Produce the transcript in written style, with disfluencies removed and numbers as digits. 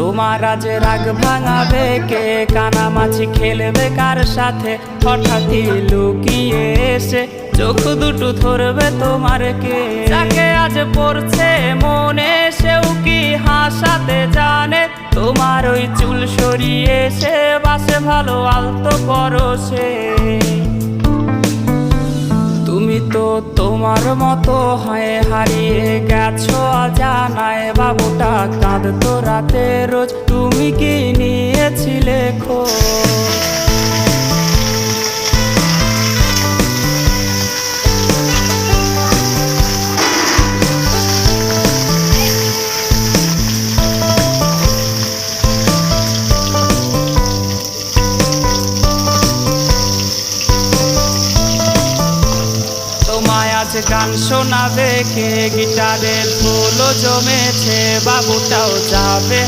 তোমার আজ রাগ ভাঙাবে কে? কানামাছি খেলবে কার সাথে? হঠাৎই লুকিয়ে এসে চোখ দুটো ধরবে তোমার কে? যাকে আজ পড়ছে মনে সেও কি হাসাতে জানে? তোমার ওই চুল সরিয়ে সে বাসে ভালো আলতো পরশে। তুমি তো তোমার মতো হয়ে হারিয়ে গেছো অজানায়। বাবুটা কাঁদতো রাতে রোজ, তুমি কি নিয়েছিলে খোঁজ? তোমায় আজ গান শোনাবে কে? গিটারের ফুলও জমেছে, বাবুটাও যাবে।